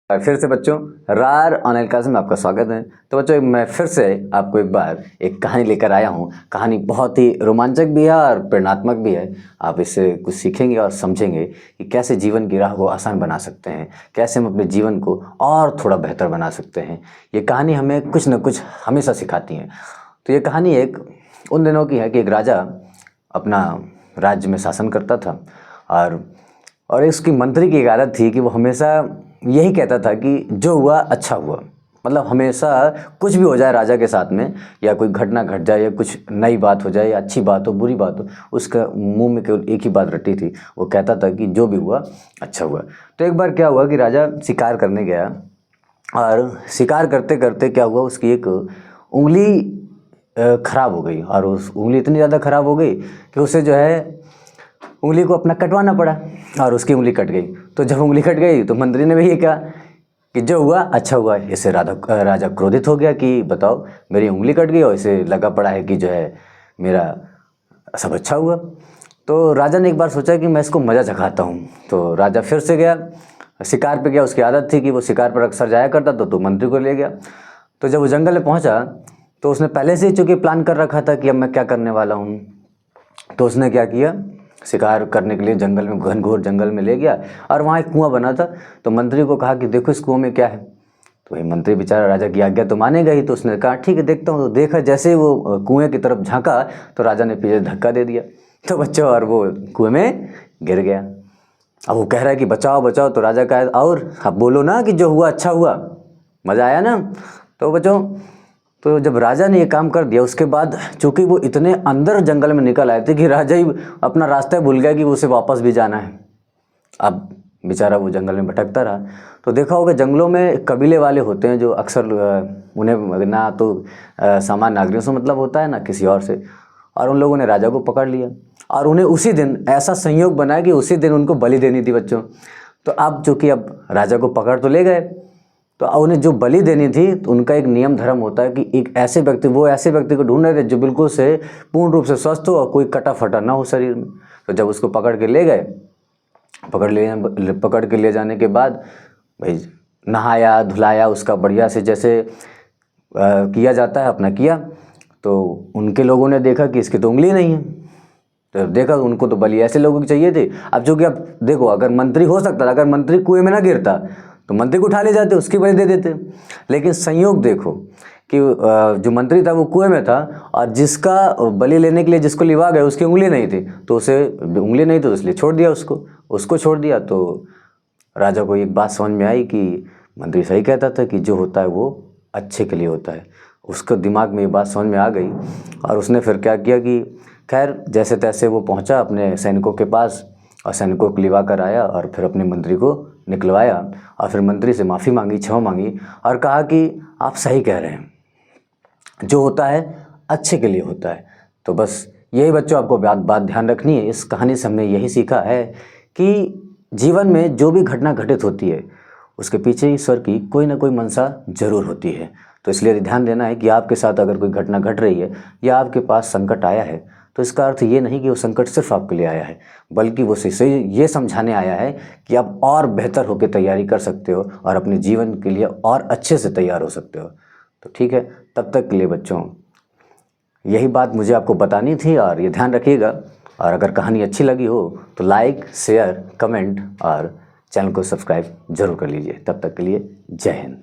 और फिर से बच्चों रार ऑनलाइन क्लास में आपका स्वागत है। तो बच्चों मैं फिर से आपको एक बार एक कहानी लेकर आया हूँ। कहानी बहुत ही रोमांचक भी है और प्रेरणात्मक भी है। आप इससे कुछ सीखेंगे और समझेंगे कि कैसे जीवन की राह को आसान बना सकते हैं, कैसे हम अपने जीवन को और थोड़ा बेहतर बना सकते हैं। ये कहानी हमें कुछ न कुछ हमेशा सिखाती है। तो ये कहानी एक उन दिनों की है कि एक राजा अपना राज्य में शासन करता था और इसकी मंत्री की एक आदत थी कि वो हमेशा यही कहता था कि जो हुआ अच्छा हुआ। मतलब हमेशा कुछ भी हो जाए राजा के साथ में, या कोई घटना घट जाए या कुछ नई बात हो जाए या अच्छी बात हो बुरी बात हो, उसका मुंह में केवल एक ही बात रटी थी। वो कहता था कि जो भी हुआ अच्छा हुआ। तो एक बार क्या हुआ कि राजा शिकार करने गया और शिकार करते करते क्या हुआ, उसकी एक उंगली खराब हो गई। और उस उंगली इतनी ज़्यादा खराब हो गई कि उसे जो है उंगली को अपना कटवाना पड़ा और उसकी उंगली कट गई। तो जब उंगली कट गई तो मंत्री ने भी ये कहा कि जो हुआ अच्छा हुआ। इससे राजा क्रोधित हो गया कि बताओ मेरी उंगली कट गई और इसे लगा पड़ा है कि जो है मेरा सब अच्छा हुआ। तो राजा ने एक बार सोचा कि मैं इसको मज़ा चखाता हूँ। तो राजा फिर से गया शिकार पे गया। उसकी आदत थी कि वो शिकार पर अक्सर जाया करता था, तो मंत्री को ले गया। तो जब वो जंगल में पहुँचा तो उसने पहले से ही चूँकि प्लान कर रखा था कि अब मैं क्या करने वाला हूँ। तो उसने क्या किया, शिकार करने के लिए जंगल में, घनघोर जंगल में ले गया और वहाँ एक कुआं बना था। तो मंत्री को कहा कि देखो इस कुआं में क्या है। तो वही मंत्री बेचारा राजा की आज्ञा तो मानेगा ही। तो उसने कहा ठीक है देखता हूँ। तो देखा जैसे ही वो कुएं की तरफ झांका तो राजा ने पीछे धक्का दे दिया। तो बच्चों और वो कुएं में गिर गया। अब वो कह रहा है कि बचाओ बचाओ। तो राजा कहा और अब बोलो ना कि जो हुआ अच्छा हुआ। मज़ा आया ना। तो बच्चों तो जब राजा ने ये काम कर दिया उसके बाद चूँकि वो इतने अंदर जंगल में निकल आए थे कि राजा ही अपना रास्ता भूल गया कि उसे वापस भी जाना है। अब बेचारा वो जंगल में भटकता रहा। तो देखा होगा जंगलों में कबीले वाले होते हैं जो अक्सर उन्हें ना तो सामान्य नागरिकों से मतलब होता है ना किसी और से। और उन लोगों ने राजा को पकड़ लिया और उन्हें उसी दिन ऐसा संयोग बनाया कि उसी दिन उनको बलि देनी थी बच्चों। तो अब चूँकि अब राजा को पकड़ तो ले गए, तो उन्हें जो बलि देनी थी तो उनका एक नियम धर्म होता है कि एक ऐसे व्यक्ति, वो ऐसे व्यक्ति को ढूंढ रहे थे जो बिल्कुल से पूर्ण रूप से स्वस्थ हो और कोई कटा फटा ना हो शरीर में। तो जब उसको पकड़ के ले गए, पकड़ के ले जाने के बाद भाई नहाया धुलाया उसका बढ़िया से, जैसे किया जाता है अपना किया। तो उनके लोगों ने देखा कि इसकी तो उंगली नहीं है। तो देखा उनको तो बलि ऐसे लोगों की चाहिए थी। अब जो कि अब देखो अगर मंत्री हो सकता था, अगर मंत्री कुएं में ना गिरता तो मंत्री को उठा ले जाते, उसकी बलि दे देते। लेकिन संयोग देखो कि जो मंत्री था वो कुएं में था और जिसका बलि लेने के लिए जिसको लिवा गया उसकी उंगली नहीं थी। तो उसे उंगली नहीं तो इसलिए छोड़ दिया, उसको छोड़ दिया। तो राजा को एक बात समझ में आई कि मंत्री सही कहता था कि जो होता है वो अच्छे के लिए होता है। उसको दिमाग में ये बात समझ में आ गई और उसने फिर क्या किया कि खैर जैसे तैसे वो पहुंचा अपने सैनिकों के पास और सैनिकों को लिवा कर आया और फिर अपने मंत्री को निकलवाया और फिर मंत्री से माफ़ी मांगी, क्षमा मांगी और कहा कि आप सही कह रहे हैं, जो होता है अच्छे के लिए होता है। तो बस यही बच्चों आपको बात ध्यान रखनी है। इस कहानी से हमने यही सीखा है कि जीवन में जो भी घटना घटित होती है उसके पीछे ईश्वर की कोई ना कोई मंशा जरूर होती है। तो इसलिए ध्यान देना है कि आपके साथ अगर कोई घटना घट रही है या आपके पास संकट आया है तो इसका अर्थ ये नहीं कि वो संकट सिर्फ आपके लिए आया है, बल्कि वो से ये समझाने आया है कि आप और बेहतर होकर तैयारी कर सकते हो और अपने जीवन के लिए और अच्छे से तैयार हो सकते हो। तो ठीक है, तब तक के लिए बच्चों यही बात मुझे आपको बतानी थी और ये ध्यान रखिएगा। और अगर कहानी अच्छी लगी हो तो लाइक, शेयर, कमेंट और चैनल को सब्सक्राइब जरूर कर लीजिए। तब तक के लिए जय हिंद।